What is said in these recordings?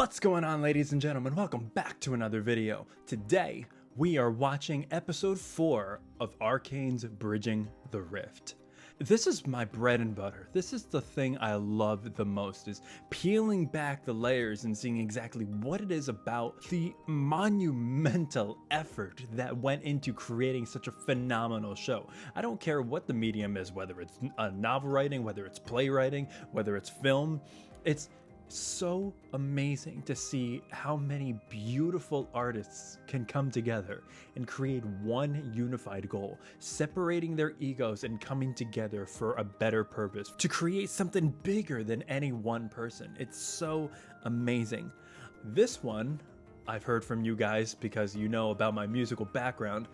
What's going on, ladies and gentlemen? Welcome back to another video. Today, we are watching episode 4 of Arcane's Bridging the Rift. This is my bread and butter. This is the thing I love the most, is peeling back the layers and seeing exactly what it is about the monumental effort that went into creating such a phenomenal show. I don't care what the medium is, whether it's novel writing, whether it's playwriting, whether it's film. It's so amazing to see how many beautiful artists can come together and create one unified goal, separating their egos and coming together for a better purpose, to create something bigger than any one person. It's so amazing. This one, I've heard from you guys because you know about my musical background,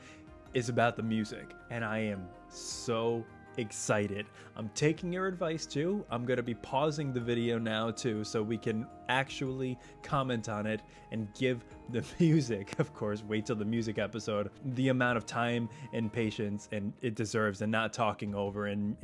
is about the music, and I am so excited. I'm taking your advice too. I'm gonna be pausing the video now too, so we can actually comment on it and give the music, of course, wait till the music episode, the amount of time and patience and it deserves, and not talking over and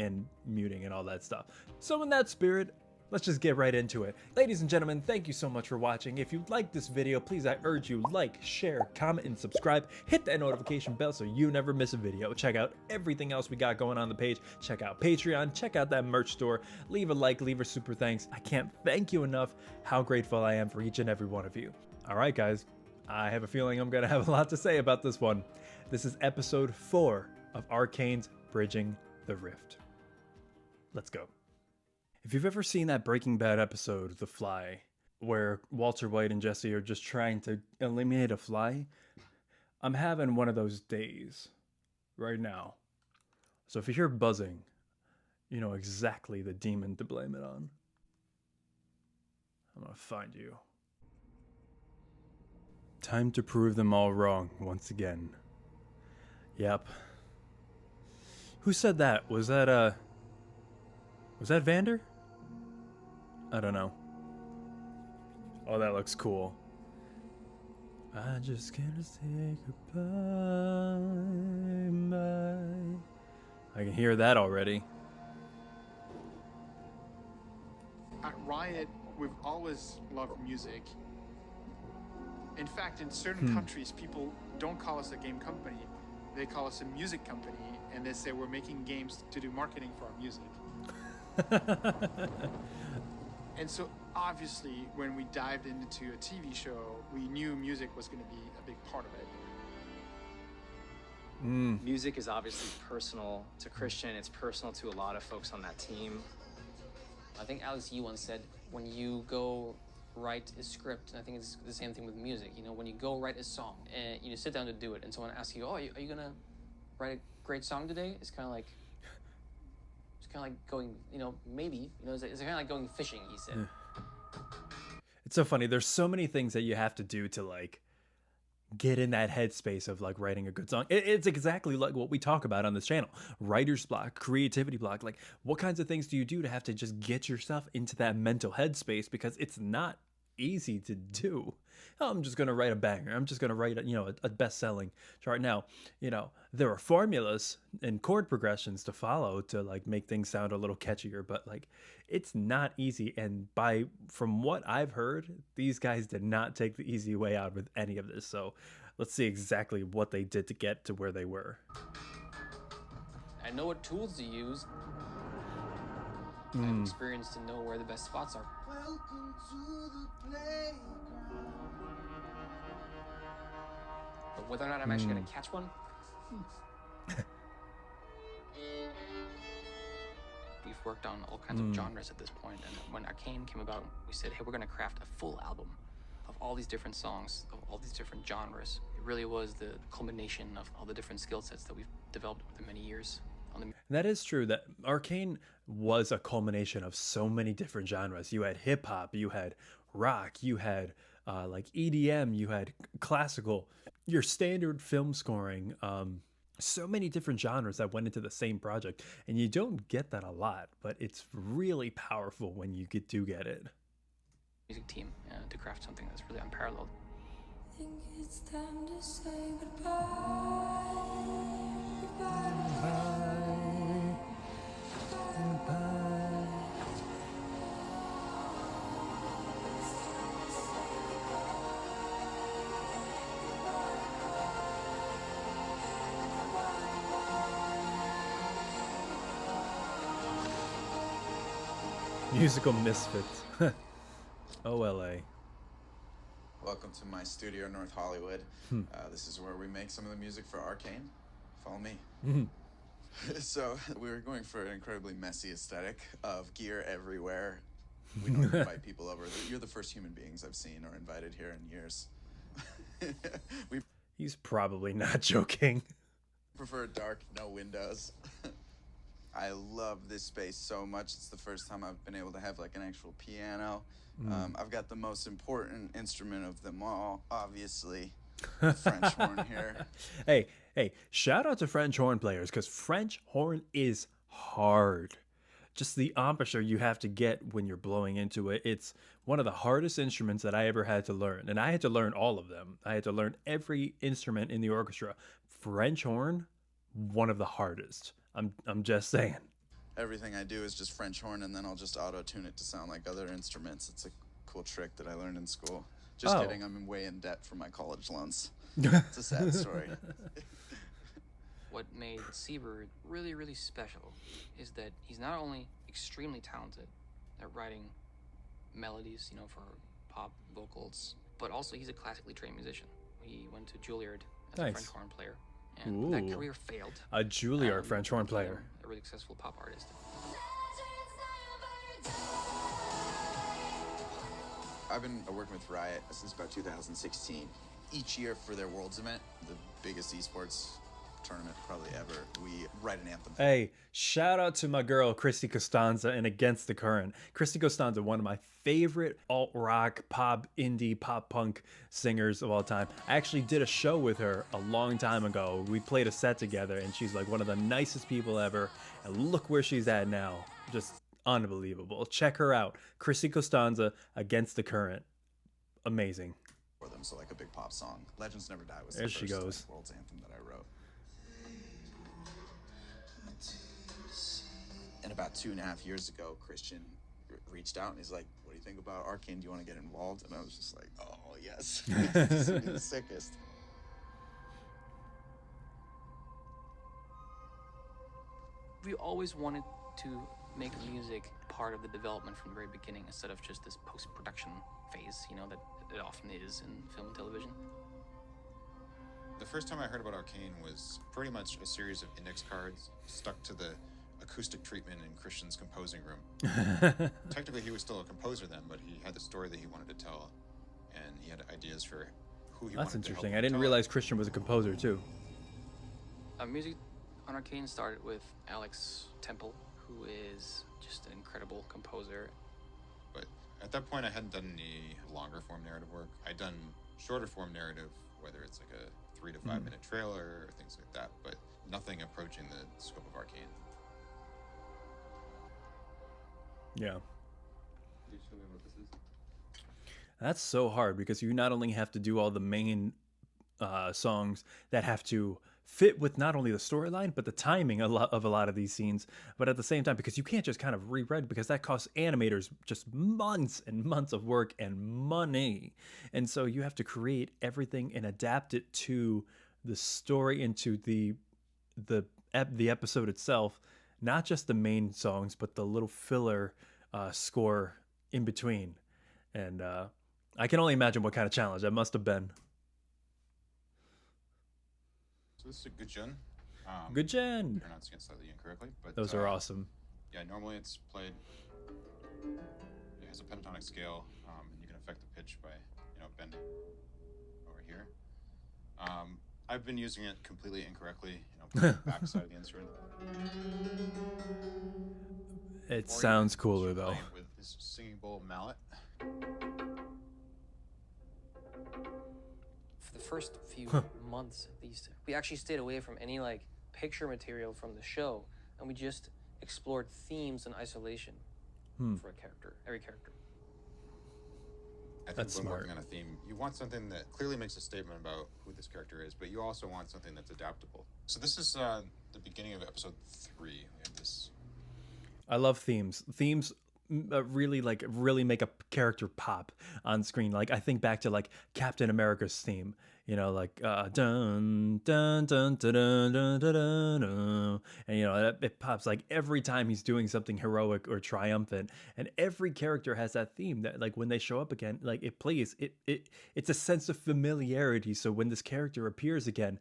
muting and all that stuff. So in that spirit, let's just get right into it. Ladies and gentlemen, thank you so much for watching. If you like this video, please, I urge you, like, share, comment, and subscribe. Hit that notification bell so you never miss a video. Check out everything else we got going on the page. Check out Patreon, check out that merch store. Leave a like, leave a super thanks. I can't thank you enough how grateful I am for each and every one of you. All right, guys, I have a feeling I'm gonna have a lot to say about this one. This is episode 4 of Arcane's Bridging the Rift. Let's go. If you've ever seen that Breaking Bad episode, The Fly, where Walter White and Jesse are just trying to eliminate a fly, I'm having one of those days right now. So if you hear buzzing, you know exactly the demon to blame it on. I'm gonna find you. Time to prove them all wrong once again. Yep. Who said that? Was that Vander? I don't know. Oh, that looks cool. I just can't say goodbye. I can hear that already. At Riot, we've always loved music. In fact, in certain countries, people don't call us a game company. They call us a music company, and they say we're making games to do marketing for our music. And so obviously when we dived into a TV show, we knew music was going to be a big part of it. Music is obviously personal to Christian. It's personal to a lot of folks on that team. I think Alex, you once said, when you go write a script, and I think it's the same thing with music, you know, when you go write a song and you sit down to do it and someone asks you, oh, are you gonna write a great song today? It's kind of like going, you know, maybe, you know, it's kind of like going fishing, he said. It's so funny. There's so many things that you have to do to like get in that headspace of like writing a good song. It's exactly like what we talk about on this channel. Writer's block, creativity block. Like, what kinds of things do you do to have to just get yourself into that mental headspace? Because it's not easy to do. Oh, I'm just going to write a banger. I'm just going to write, you know, a best-selling chart. Now, you know, there are formulas and chord progressions to follow to like make things sound a little catchier, but like it's not easy. And from what I've heard, these guys did not take the easy way out with any of this. So let's see exactly what they did to get to where they were. I know what tools to use. I have experience to know where the best spots are. Welcome to the playground. But whether or not I'm actually going to catch one, we've worked on all kinds of genres at this point, and when Arcane came about, we said, hey, we're going to craft a full album of all these different songs, of all these different genres. It really was the culmination of all the different skill sets that we've developed over the many years. That is true, that Arcane was a culmination of so many different genres. You had hip hop, you had rock, you had like EDM, you had classical, your standard film scoring, so many different genres that went into the same project. And you don't get that a lot, but it's really powerful when you do get it. Music team to craft something that's really unparalleled. I think it's time to say goodbye. Goodbye. Goodbye. Musical misfits. OLA. Welcome to my studio in North Hollywood. This is where we make some of the music for Arcane. Follow me. So we were going for an incredibly messy aesthetic of gear everywhere. We don't invite people over. You're the first human beings I've seen or invited here in years. We He's probably not joking. prefer dark, no windows. I love this space so much. It's the first time I've been able to have like an actual piano. I've got the most important instrument of them all, obviously, the French horn here. Hey, shout out to French horn players, because French horn is hard. Just the embouchure you have to get when you're blowing into it. It's one of the hardest instruments that I ever had to learn. And I had to learn all of them. I had to learn every instrument in the orchestra. French horn, one of the hardest. I'm just saying. Everything I do is just French horn, and then I'll just auto-tune it to sound like other instruments. It's a cool trick that I learned in school. Just Oh. kidding, I'm way in debt for my college loans. It's a sad story. What made Seabird really, really special is that he's not only extremely talented at writing melodies, for pop vocals, but also he's a classically trained musician. He went to Juilliard as a Nice. French horn player, and that Ooh. career failed. A Juilliard French horn He became player. a really successful pop artist. I've been working with Riot since about 2016. Each year for their Worlds event, the biggest esports tournament probably ever, we write an anthem. Hey, shout out to my girl Christy Costanza and Against the Current. Christy Costanza, one of my favorite alt rock, pop, indie, pop punk singers of all time. I actually did a show with her a long time ago. We played a set together, and she's like one of the nicest people ever. And look where she's at now. Just unbelievable. Check her out. Christy Costanza, Against the Current. Amazing. For them, so like a big pop song. Legends Never Die was There the she first goes. Worlds anthem that I wrote. And about 2.5 years ago, Christian reached out and he's like, "What do you think about Arcane? Do you want to get involved?" And I was just like, "Oh yes, this would be the sickest." We always wanted to make music part of the development from the very beginning instead of just this post-production phase, that it often is in film and television. The first time I heard about Arcane was pretty much a series of index cards stuck to the acoustic treatment in Christian's composing room. Technically, he was still a composer then, but he had the story that he wanted to tell, and he had ideas for who he That's wanted to help interesting. him I didn't tell it. realize Christian was a composer too. Music on Arcane started with Alex Temple, who is just an incredible composer. But at that point, I hadn't done any longer form narrative work. I'd done shorter form narrative, whether it's like a 3 to 5 minute trailer or things like that, but nothing approaching the scope of Arcane. Yeah. Can you show me what this is? That's so hard because you not only have to do all the main songs that have to fit with not only the storyline but the timing of a lot of these scenes, but at the same time, because you can't just kind of rewrite, because that costs animators just months and months of work and money, and so you have to create everything and adapt it to the story and to the episode itself, not just the main songs but the little filler score in between. And I can only imagine what kind of challenge that must have been. So this is a Gujun. Gujun. Pronouncing it slightly incorrectly, but Those are awesome. Yeah, normally it's played. It has a pentatonic scale, and you can affect the pitch by bending over here. I've been using it completely incorrectly. Playing the backside of the instrument. It Or sounds you can cooler just though. play it with this singing bowl mallet. For the first few months at least, we actually stayed away from any picture material from the show, and we just explored themes in isolation for every character. I think That's when smart. working on a theme, you want something that clearly makes a statement about who this character is, but you also want something that's adaptable. So this is the beginning of episode 3. We have this. I love themes. Themes really make a character pop on screen. Like I think back to Captain America's theme. you know, like dun dun dun dun dun dun dun dun, dun. And you know, it pops like every time he's doing something heroic or triumphant, and every character has that theme that like when they show up again, like it plays it's a sense of familiarity. So when this character appears again,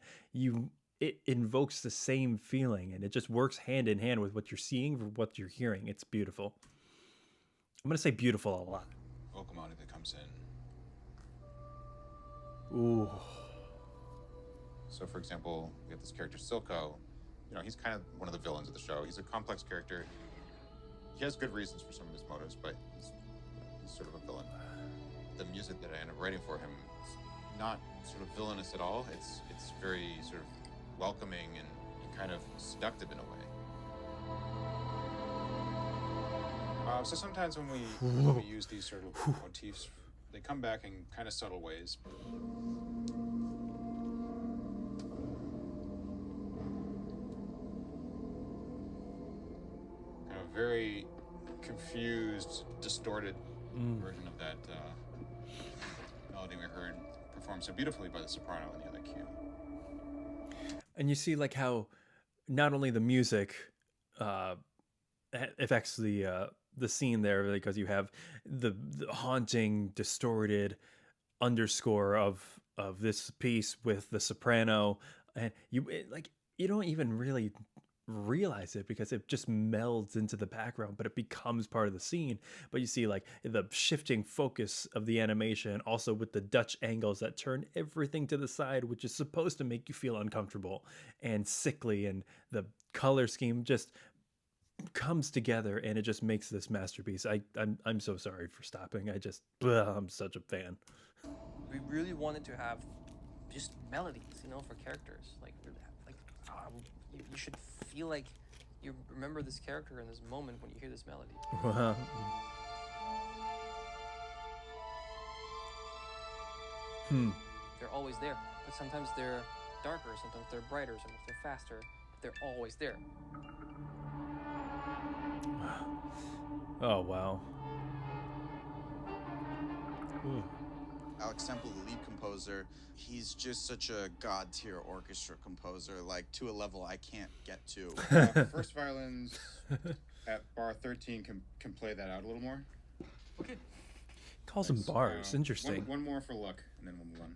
it invokes the same feeling, and it just works hand in hand with what you're seeing or what you're hearing. It's beautiful. I'm gonna say beautiful a lot. Vocal that comes in. Ooh. So, for example, we have this character Silco. You know, he's kind of one of the villains of the show. He's a complex character. He has good reasons for some of his motives, but he's sort of a villain. The music that I end up writing for him is not sort of villainous at all. It's very sort of welcoming and kind of seductive in a way. So sometimes when we use these sort of motifs, they come back in kind of subtle ways. Kind of very confused, distorted version of that melody we heard performed so beautifully by the soprano in the other cue. And you see like how not only the music affects the scene there, because you have the haunting, distorted underscore of this piece with the soprano, and you don't even really realize it because it just melds into the background, but it becomes part of the scene. But you see like the shifting focus of the animation, also with the Dutch angles that turn everything to the side, which is supposed to make you feel uncomfortable and sickly, and the color scheme just comes together, and it just makes this masterpiece. I'm so sorry for stopping. I'm such a fan. We really wanted to have just melodies, you know, for characters. You should feel like you remember this character in this moment when you hear this melody. They're always there, but sometimes they're darker, sometimes they're brighter, sometimes they're faster, but they're always there. Oh, wow. Ooh. Alex Temple, the lead composer, he's just such a god-tier orchestra composer, like to a level I can't get to. First violins at bar 13 can play that out a little more. Okay. Calls them bars. Interesting. One more for luck, and then we'll move on.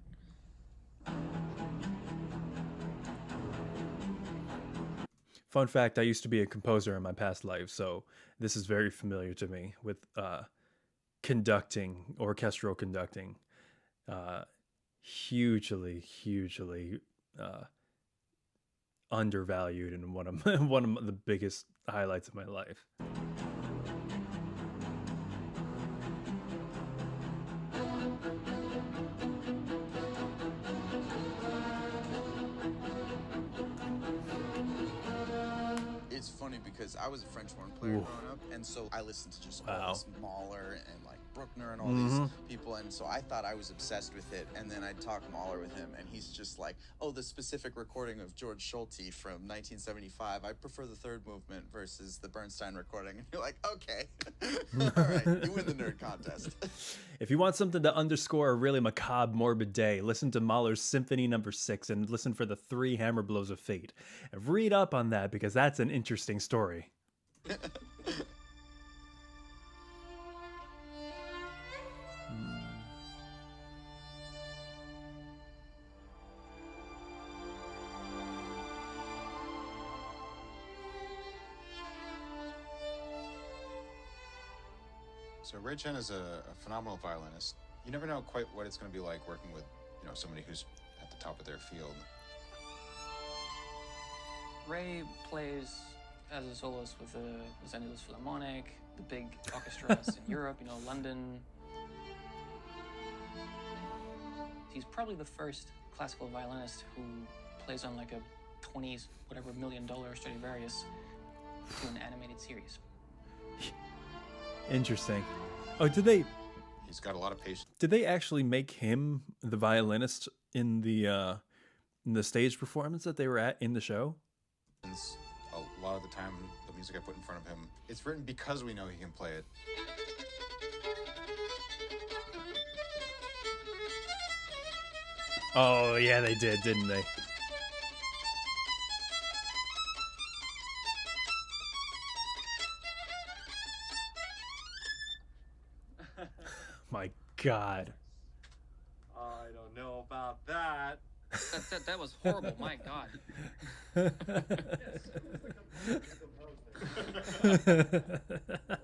Fun fact, I used to be a composer in my past life, so this is very familiar to me with conducting, orchestral conducting. Hugely undervalued, and one of the biggest highlights of my life. It's funny because I was a French horn player growing up, and so I listened to just all this Mahler and like Bruckner and all these people, and so I thought I was obsessed with it. And then I'd talk Mahler with him, and he's just like, "Oh, the specific recording of George Schulte from 1975. I prefer the third movement versus the Bernstein recording." And you're like, "Okay, all right, you win the nerd contest." If you want something to underscore a really macabre, morbid day, listen to Mahler's Symphony No. 6 and listen for the 3 hammer blows of fate. And read up on that, because that's an interesting story. So Ray Chen is a phenomenal violinist. You never know quite what it's going to be like working with, you know, somebody who's at the top of their field. Ray plays as a soloist with the Los Angeles Philharmonic, the big orchestras in Europe, you know, London. He's probably the first classical violinist who plays on like a $20 million Stradivarius to an animated series. Interesting. Oh, did they? He's got a lot of patience. Did they actually make him the violinist in the stage performance that they were at in the show? A lot of the time, the music I put in front of him, it's written because we know he can play it. Oh, yeah, they did, didn't they? My God. I don't know about that. That was horrible. My God. We're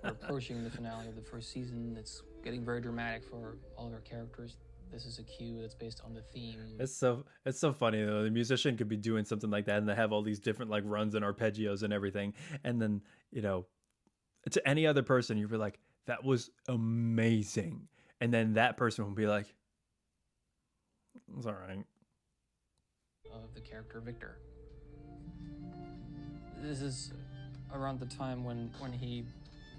approaching the finale of the first season. It's getting very dramatic for all of our characters. This is a cue that's based on the theme. It's so funny though. The musician could be doing something like that, and they have all these different like runs and arpeggios and everything, and then to any other person, you'd be like, "That was amazing," and then that person will be like, "It's all right." Of the character Victor. This is around the time when he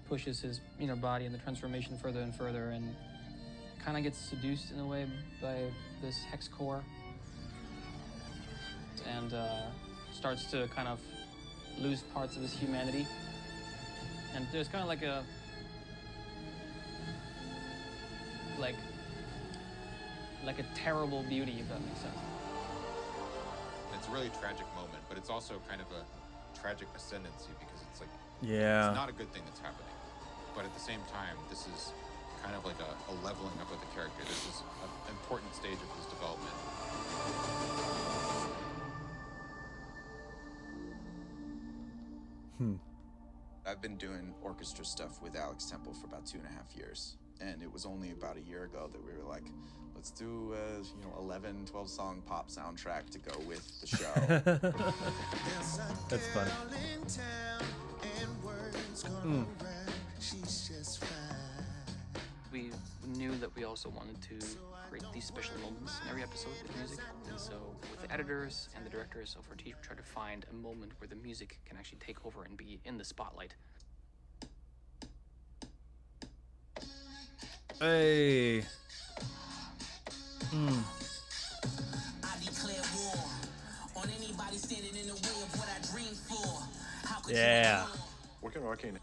pushes his body and the transformation further and further, and kind of gets seduced in a way by this hex core, and starts to kind of lose parts of his humanity. And there's kind of like a terrible beauty, if that makes sense. It's a really tragic moment, but it's also kind of a tragic ascendancy because it's like Yeah. it's not a good thing that's happening, but at the same time, this is kind of like a leveling up with the character. This is an important stage of his development. I've been doing orchestra stuff with Alex Temple for about 2.5 years. And it was only about a year ago that we were like, let's do a 11, 12 song pop soundtrack to go with the show. That's funny. We knew that we also wanted to create these special moments in every episode with music, and so with the editors and the directors of our team, we tried to find a moment where the music can actually take over and be in the spotlight. Hey. I declare war on anybody standing in the way of what I dream for. How could Yeah. Working on Arcane,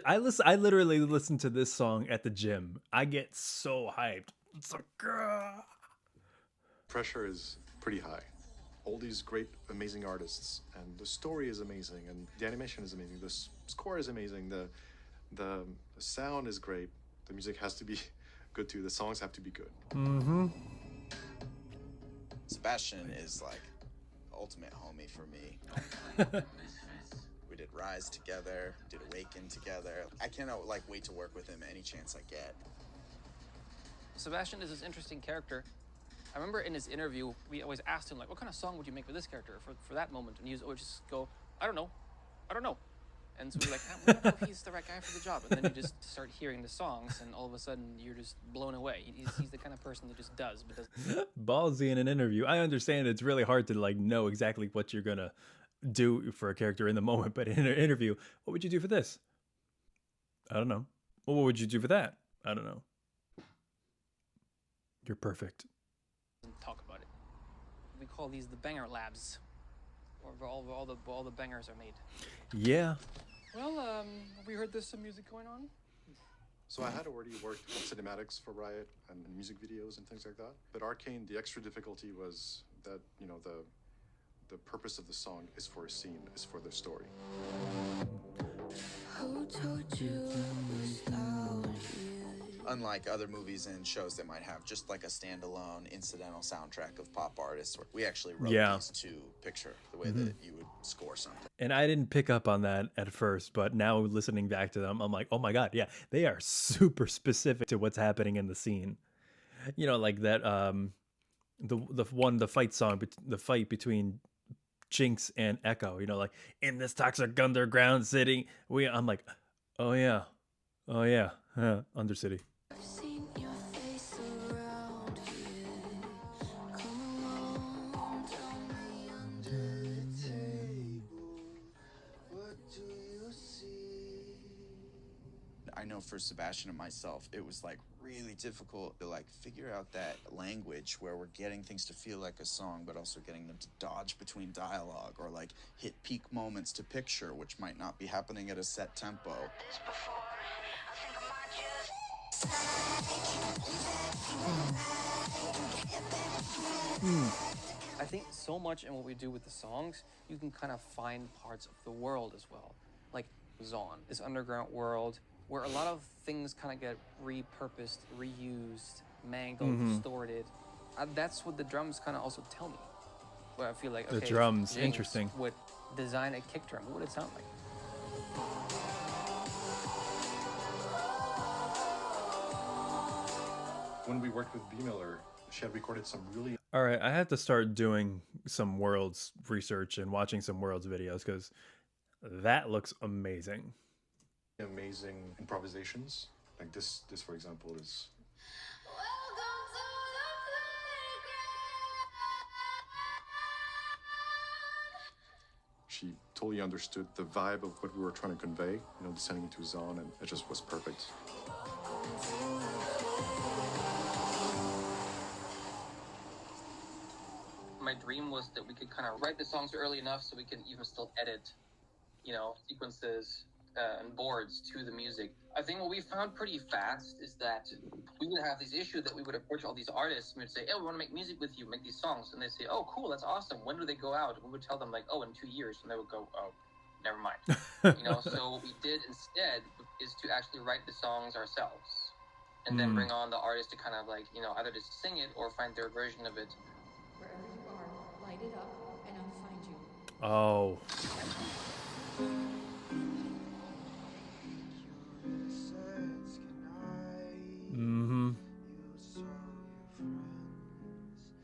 I literally listen to this song at the gym. I get so hyped. It's like, grrr. pressure is pretty high. All these great, amazing artists, and the story is amazing, and the animation is amazing. The score is amazing. The sound is great. The music has to be good too. The songs have to be good. Mm-hmm. Sebastian is like ultimate homie for me. We did Rise together, did Awaken together. I cannot wait to work with him any chance I get. Sebastian is this interesting character. I remember in his interview, we always asked him, like, what kind of song would you make for this character, for that moment? And he would always just go, I don't know. And so we're like, we don't know if he's the right guy for the job. And then you just start hearing the songs, and all of a sudden, you're just blown away. He's the kind of person that just does, but doesn't. Ballsy in an interview. I understand it's really hard to know exactly what you're gonna do for a character in the moment, but in an interview, what would you do for this? I don't know. Well, what would you do for that? I don't know. You're perfect. Talk about it. We call these the banger labs, where all the bangers are made. Yeah. Well, we heard there's some music going on. So I had already worked on cinematics for Riot and music videos and things like that. But Arcane, the extra difficulty was that, the purpose of the song is for a scene, is for the story. Who told you Unlike other movies and shows that might have just like a standalone incidental soundtrack of pop artists, we actually wrote these to picture the way that you would score something. And I didn't pick up on that at first, but now listening back to them, I'm like, oh my God, yeah, they are super specific to what's happening in the scene. Like that, the fight between Jinx and Echo, like in this toxic underground city. I'm like, oh yeah, Undercity. I've seen your face around here. Come along, tell me under the table. What do you see? I know for Sebastian and myself, it was really difficult to figure out that language where we're getting things to feel like a song, but also getting them to dodge between dialogue or hit peak moments to picture, which might not be happening at a set tempo. I think so much in what we do with the songs, you can kind of find parts of the world as well. Like Zon, this underground world where a lot of things kind of get repurposed, reused, mangled, distorted. That's what the drums kind of also tell me. Where I feel like, okay, The drums, Jinx interesting. would design a kick drum. What would it sound like? When we worked with B. Miller, she had recorded some really All right, I have to start doing some Worlds research and watching some Worlds videos because that looks amazing. amazing improvisations. Like this for example, is she totally understood the vibe of what we were trying to convey, you know, descending into Zon, and it just was perfect. My dream was that we could kind of write the songs early enough so we can even still edit, you know, sequences and boards to the music. I think what we found pretty fast is that we would have this issue that we would approach all these artists and we'd say, we want to make music with you, make these songs. And they'd say, oh, cool, that's awesome. When do they go out? And we would tell them like, oh, in 2 years. And they would go, oh, never mind. You know, so what we did instead is to actually write the songs ourselves and then bring on the artist to kind of like, you know, either just sing it or find their version of it. Wherever you are, light it up and I'll find you. Oh.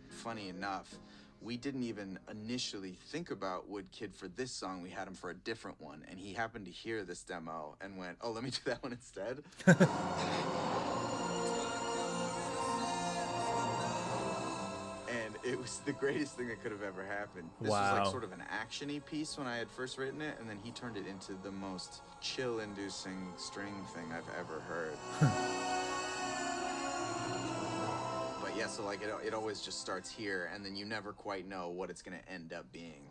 Funny enough, we didn't even initially think about Wood Kid for this song. We had him for a different one, and he happened to hear this demo and went, oh, let me do that one instead. And it was the greatest thing that could have ever happened. This was like sort of an action-y piece when I had first written it, and then he turned it into the most chill-inducing string thing I've ever heard. But yeah, so like it always just starts here, and then you never quite know what it's gonna end up being.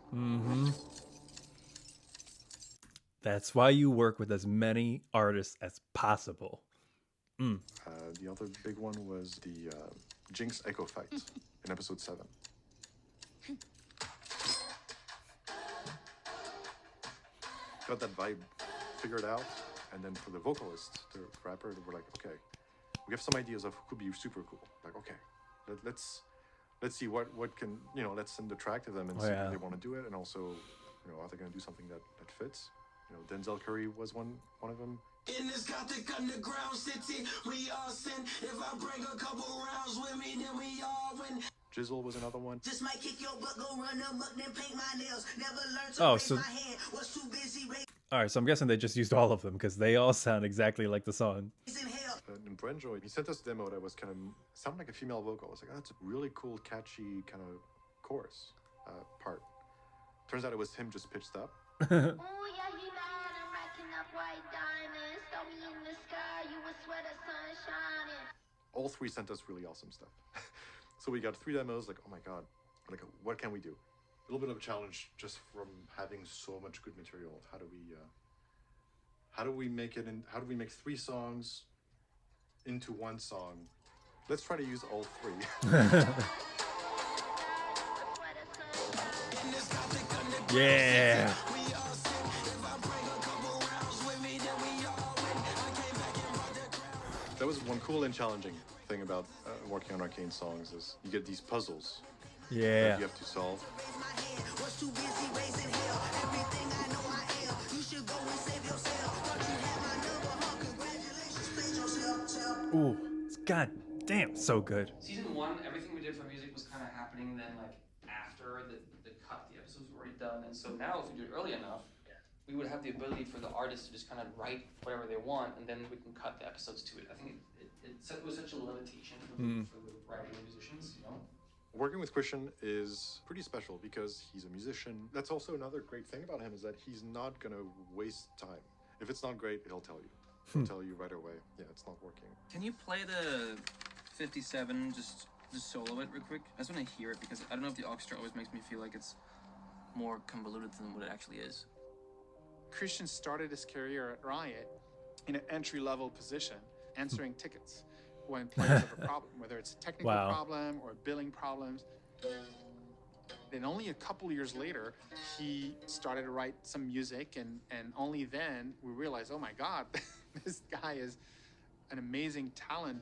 That's why you work with as many artists as possible. The other big one was the Jinx Echo fight in episode 7. Got that vibe figured out, and then for the vocalist, the rapper, we're like, okay, we have some ideas of who could be super cool. Like, okay, let's see what can, you know, let's send the track to them and see if they want to do it, and also, you know, are they going to do something that fits? You know, Denzel Curry was one of them. In this Gothic underground city, we all sin. If I bring a couple rounds with me, then we all win. Jizzle was another one. Just might kick your butt, go run them up, then paint my nails. Never learned to raise my hand. Was too busy all right, so I'm guessing they just used all of them because they all sound exactly like the song. And Brenjo, he sent us a demo that was kind of sounded like a female vocal. I was like, oh, that's a really cool, catchy kind of chorus part. Turns out it was him just pitched up. Oh yeah, you mad, I'm racking up white diamonds. Throw me in the sky, you would swear the sun shining. All three sent us really awesome stuff. So we got 3 demos, like, oh my god, like, what can we do? A little bit of a challenge just from having so much good material. How do we make it, and how do we make 3 songs into one song? Let's try to use all 3. Yeah. That was one cool and challenging thing about working on Arcane songs is you get these puzzles that you have to solve. Ooh, it's god damn so good. Season 1, everything we did for music was kind of happening then like after the cut, the episodes were already done. And so now if we do it early enough, we would have the ability for the artists to just kind of write whatever they want, and then we can cut the episodes to it. I think it was such a limitation for the writing musicians, you know? Working with Christian is pretty special because he's a musician. That's also another great thing about him is that he's not going to waste time. If it's not great, he'll tell you. He'll tell you right away, yeah, it's not working. Can you play the 57, just solo it real quick? I just want to hear it because I don't know if the orchestra always makes me feel like it's more convoluted than what it actually is. Christian started his career at Riot in an entry-level position, answering tickets. when players have a problem, whether it's a technical Wow. problem or billing problems. Then only a couple years later, he started to write some music, and only then we realized, oh my God, this guy is an amazing talent.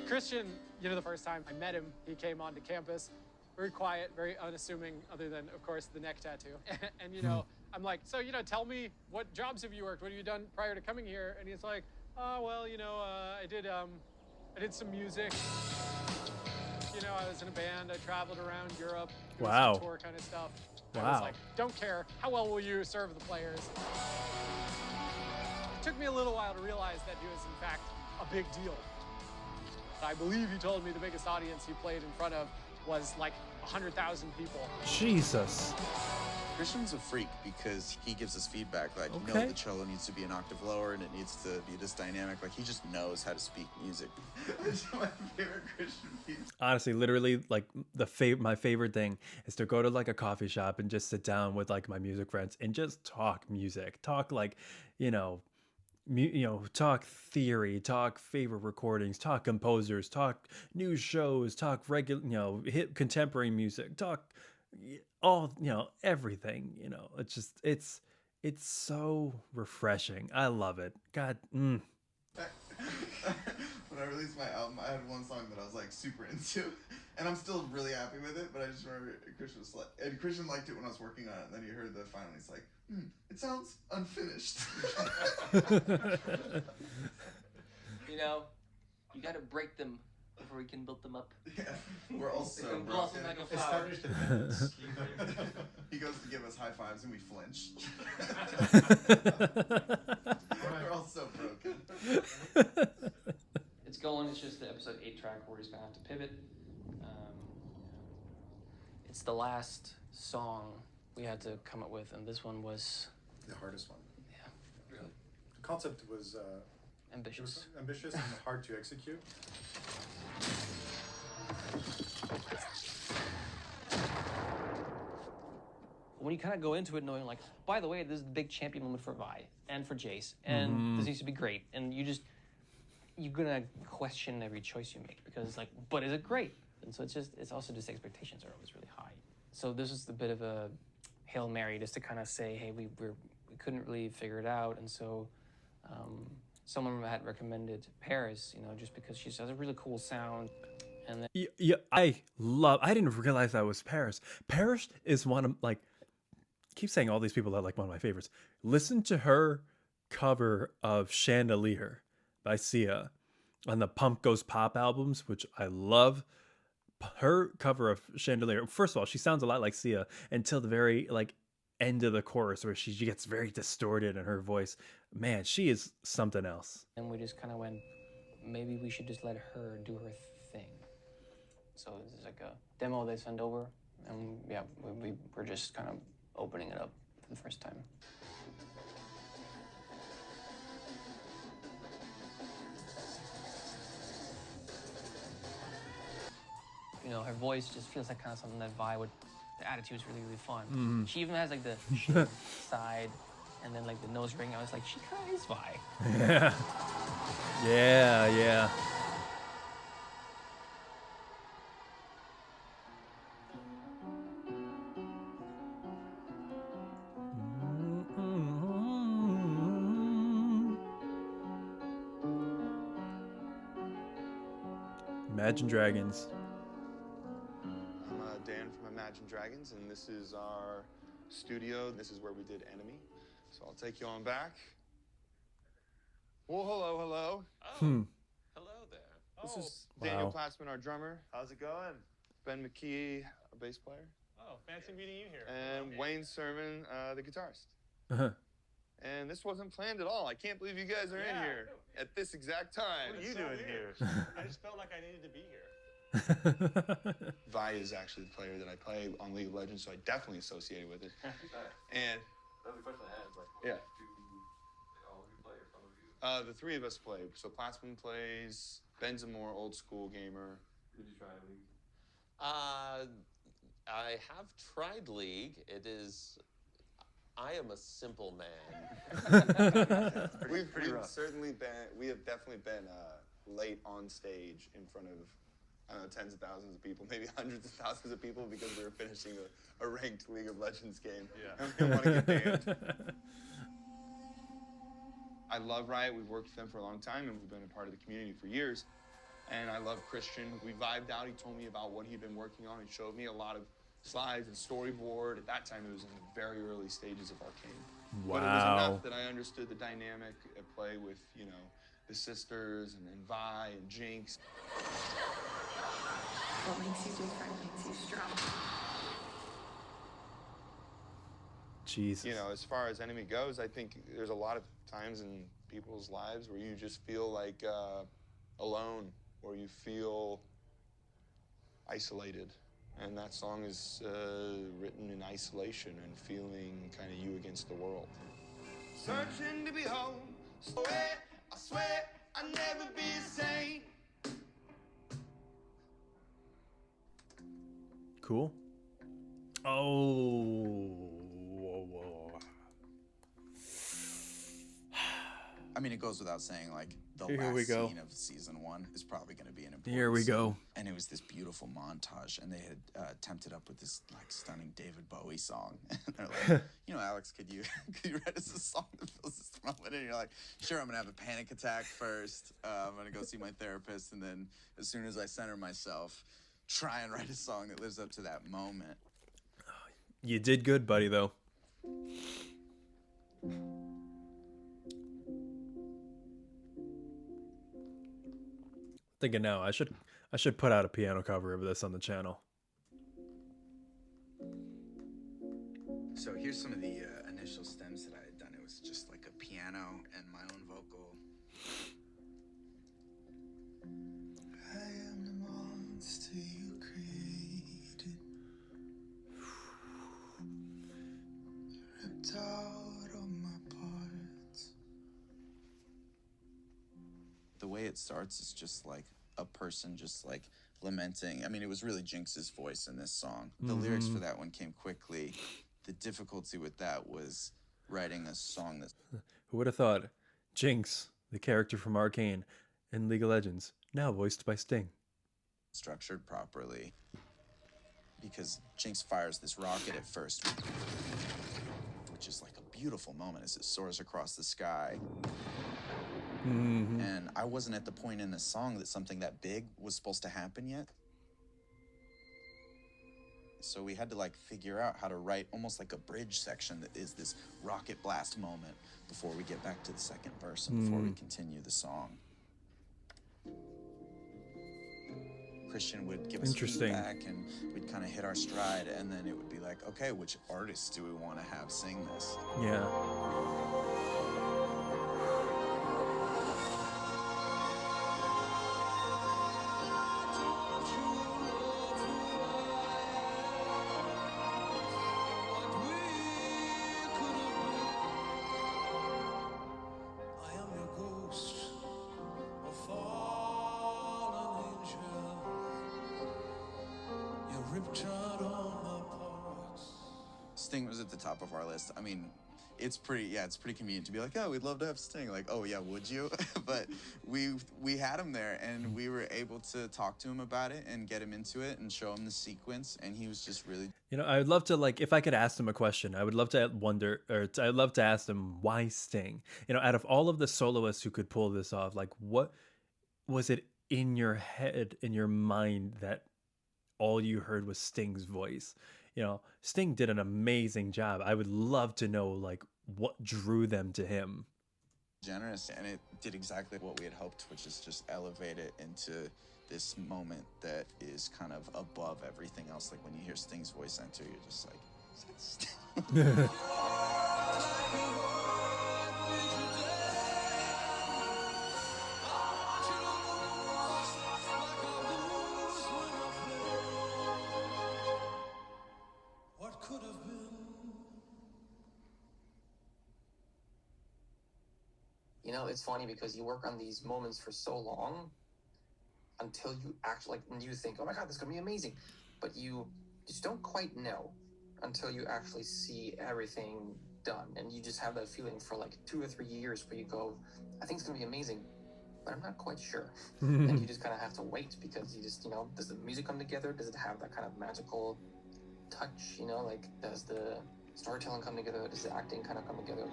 Christian, the first time I met him, he came onto campus, very quiet, very unassuming, other than, of course, the neck tattoo. And, I'm like, so, tell me, what jobs have you worked? What have you done prior to coming here? And he's like, oh, well, I did some music. I was in a band. I traveled around Europe. Doing Wow. some tour kind of stuff. I Wow. was like, don't care. How well will you serve the players? It took me a little while to realize that he was, in fact, a big deal. I believe he told me the biggest audience he played in front of was like 100,000 people. Jesus. Christian's a freak because he gives us feedback like, no, Okay. the cello needs to be an octave lower and it needs to be this dynamic. Like, he just knows how to speak music. That's my favorite Christian piece. Honestly, literally, like my favorite thing is to go to like a coffee shop and just sit down with like my music friends and just talk music, talk like, talk theory, talk favorite recordings, talk composers, talk new shows, talk regular, hit contemporary music, talk all, everything. It's just it's so refreshing. I love it. God. When I released my album, I had one song that I was like super into, and I'm still really happy with it. But I just remember Christian was like, and Christian liked it when I was working on it. And then he heard the final, he's like, it sounds unfinished. You gotta break them before we can build them up. Yeah, we're all so broken. Blossom like a flower. He goes to give us high fives and we flinch. We're all so broken. It's going. It's just the episode 8 track where he's gonna have to pivot. It's the last song we had to come up with, and this one was The hardest one. Yeah, really The concept was ambitious. It was ambitious and hard to execute. When you kind of go into it knowing, like, by the way, this is the big champion moment for Vi and for Jace, and this needs to be great, and you're gonna question every choice you make because it's like, but is it great? And so it's also just expectations are always really high. So this is a bit of a Hail Mary just to kind of say, hey, we couldn't really figure it out, and so someone had recommended Paris, just because she has a really cool sound. And then Yeah, I didn't realize that was Paris. Paris is one of I keep saying all these people are like one of my favorites. Listen to her cover of Chandelier by Sia on the Pump Goes Pop albums, which I love. Her cover of Chandelier, first of all, she sounds a lot like Sia until the very end of the chorus where she gets very distorted in her voice. Man, she is something else. And we just kind of went, maybe we should just let her do her thing. So this is like a demo they send over, and yeah, we're just kind of opening it up for the first time. Her voice just feels like kind of something that Vi would. The attitude's really, really fun. She even has like the side, and then like the nose ring. I was like, she kind of is Vi. Yeah. Imagine Dragons. I'm Dan from Imagine Dragons, and this is our studio. This is where we did Enemy. So I'll take you on back. Well, hello. Oh, hello there. This is Daniel Wow. Platzman, our drummer. How's it going? Ben McKee, a bass player. Oh, fancy meeting you here. And Wayne Sermon, the guitarist. Uh-huh. And this wasn't planned at all. I can't believe you guys are in here at this exact time. What are you doing here? I just felt like I needed to be here. Vi is actually the player that I play on League of Legends, so I definitely associated with it. And That's the question I had. Like, yeah. all of you play, or some of you? The three of us play. So Platzman plays, Ben's a more old school gamer. Did you try League? I have tried League. It is. I am a simple man. We've rough. certainly been, we have definitely been late on stage in front of, I don't know, tens of thousands of people, maybe hundreds of thousands of people because we were finishing a ranked League of Legends game. Yeah. And we didn't want to get banned. I love Riot. We've worked with them for a long time, and we've been a part of the community for years. And I love Christian. We vibed out. He told me about what he'd been working on. He showed me a lot of slides and storyboard. At that time, it was in the very early stages of Arcane. Wow. But it was enough that I understood the dynamic at play with, you know, the sisters and Vi and Jinx. What makes you different makes you strong. Jesus. You know, as far as enemy goes, I think there's a lot of times in people's lives where you just feel like alone, or you feel isolated. And that song is written in isolation and feeling kind of you against the world. Searching to be home, I swear I'll never be the same. Cool. Oh. Whoa. I mean, it goes without saying, like, the Here we last go. scene of season 1 is probably going to be an important Here we go. scene. And it was this beautiful montage, and they had tempted up with this, like, stunning David Bowie song. And they're like, you know, Alex, could you write us a song that fills this moment? And you're like, sure, I'm going to have a panic attack first. I'm going to go see my therapist, and then as soon as I center myself, try and write a song that lives up to that moment. You did good, buddy, though. Thinking now, I should put out a piano cover of this on the channel. So here's some of the initial stems that I had done. It was just like a piano and my own vocal. I am the monster you created, ripped out of my parts. The way it starts is just like a person just like lamenting. I mean, it was really Jinx's voice in this song. The lyrics for that one came quickly. The difficulty with that was writing a song that's... Who would have thought? Jinx, the character from Arcane in League of Legends, now voiced by Sting. structured properly. Because Jinx fires this rocket at first, which is like a beautiful moment as it soars across the sky. And I wasn't at the point in the song that something that big was supposed to happen yet. So we had to like figure out how to write almost like a bridge section that is this rocket blast moment before we get back to the second verse and before we continue the song. Christian would give us feedback and we'd kind of hit our stride, and then it would be like, okay, which artists do we want to have sing this? Yeah. Sting was at the top of our list. I mean, it's pretty convenient to be like, oh, we'd love to have Sting. Like, oh yeah, would you? But we had him there, and we were able to talk to him about it and get him into it and show him the sequence, and he was just really... You know, I would love to, like, if I could ask him a question, I would love to wonder, or I'd love to ask him, why Sting? You know, out of all of the soloists who could pull this off, like, what was it in your head, in your mind, that all you heard was Sting's voice? You know, Sting did an amazing job. I would love to know, like, what drew them to him. Generous, and it did exactly what we had hoped, which is just elevate it into this moment that is kind of above everything else. Like when you hear Sting's voice enter, you're just like, is that Sting? You know, it's funny because you work on these moments for so long until you actually, like, and you think, oh my God, this is going to be amazing. But you just don't quite know until you actually see everything done, and you just have that feeling for like 2 or 3 years where you go, I think it's gonna be amazing, but I'm not quite sure. And you just kind of have to wait, because you just, you know, does the music come together? Does it have that kind of magical touch? You know, like, does the storytelling come together? Does the acting kind of come together?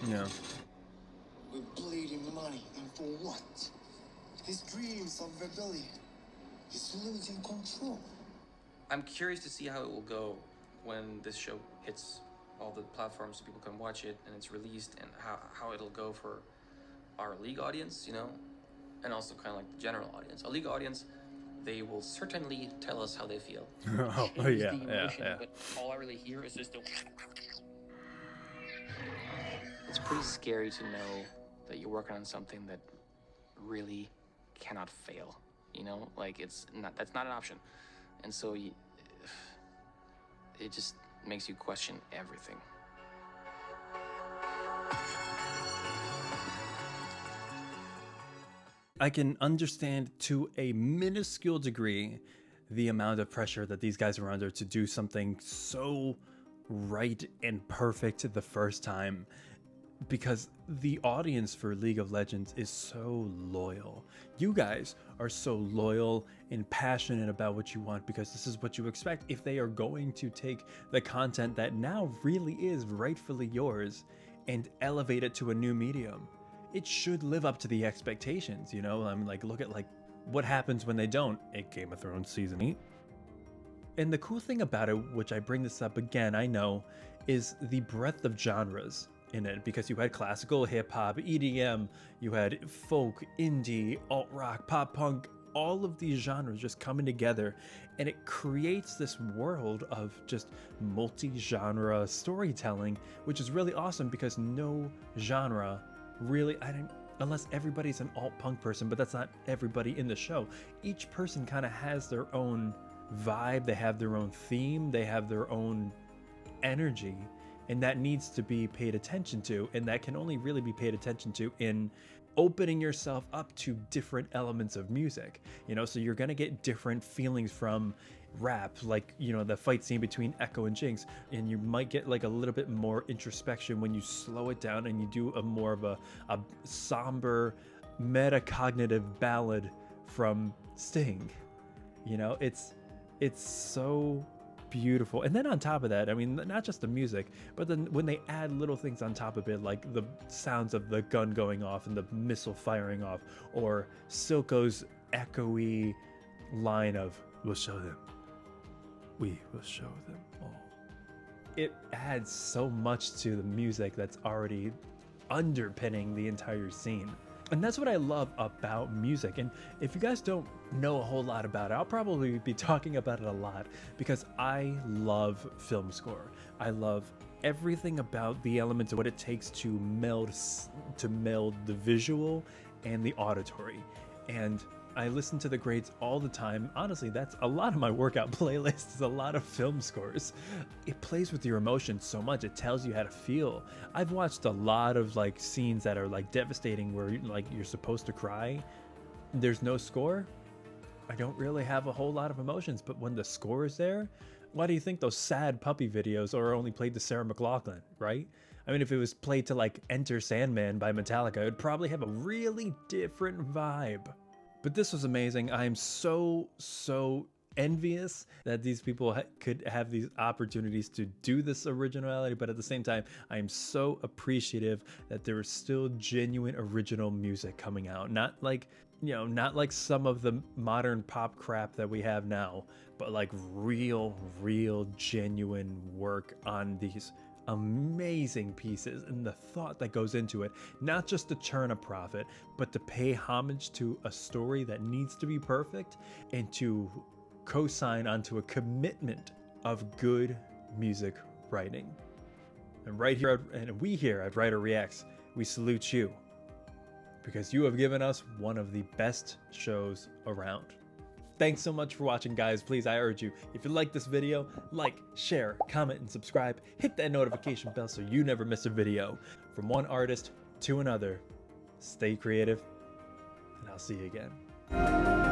Yeah. We're bleeding money, and for what? His dreams of rebellion. He's losing control. I'm curious to see how it will go when this show hits all the platforms so people can watch it and it's released, and how it'll go for our League audience, you know, and also kind of like the general audience. Our League audience, they will certainly tell us how they feel. Oh, Change yeah, the emotion, yeah. But all I really hear is just the... It's pretty scary to know that you're working on something that really cannot fail, you know, like that's not an option. And so it just makes you question everything. I can understand to a minuscule degree the amount of pressure that these guys were under to do something so right and perfect the first time, because the audience for League of Legends is so loyal. You guys are so loyal and passionate about what you want because this is what you expect. If they are going to take the content that now really is rightfully yours and elevate it to a new medium, it should live up to the expectations, you know? I'm like, look at like what happens when they don't at Game of Thrones season 8. And the cool thing about it, which I bring this up again, I know, is the breadth of genres in it, because you had classical, hip hop, EDM, you had folk, indie, alt rock, pop punk, all of these genres just coming together, and it creates this world of just multi-genre storytelling, which is really awesome because no genre really, unless everybody's an alt punk person, but that's not everybody in the show. Each person kind of has their own vibe, they have their own theme, they have their own energy, and that needs to be paid attention to, and that can only really be paid attention to in opening yourself up to different elements of music, you know? So you're gonna get different feelings from rap, like, you know, the fight scene between Echo and Jinx, and you might get like a little bit more introspection when you slow it down and you do a more of a somber metacognitive ballad from Sting. You know, it's so beautiful. And then on top of that, I mean, not just the music, but then when they add little things on top of it, like the sounds of the gun going off and the missile firing off, or Silco's echoey line of, "We'll show them. We will show them all." It adds so much to the music that's already underpinning the entire scene. And that's what I love about music. And if you guys don't know a whole lot about it, I'll probably be talking about it a lot because I love film score. I love everything about the elements of what it takes to meld the visual and the auditory. And I listen to the greats all the time. Honestly, that's a lot of my workout playlist is a lot of film scores. It plays with your emotions so much. It tells you how to feel. I've watched a lot of like scenes that are like devastating where like you're supposed to cry. There's no score. I don't really have a whole lot of emotions, but when the score is there, why do you think those sad puppy videos are only played to Sarah McLachlan, right? I mean, if it was played to like Enter Sandman by Metallica, it would probably have a really different vibe. But this was amazing. I am so envious that these people could have these opportunities to do this originality, but at the same time, I am so appreciative that there is still genuine original music coming out. Not like, you know, not like some of the modern pop crap that we have now, but like real genuine work on these amazing pieces, and the thought that goes into it, not just to churn a profit, but to pay homage to a story that needs to be perfect and to co-sign onto a commitment of good music writing. And right here, and we here at Writer Reacts, we salute you because you have given us one of the best shows around. Thanks so much for watching, guys. Please, I urge you, if you like this video, like, share, comment, and subscribe. Hit that notification bell so you never miss a video. From one artist to another, stay creative, and I'll see you again.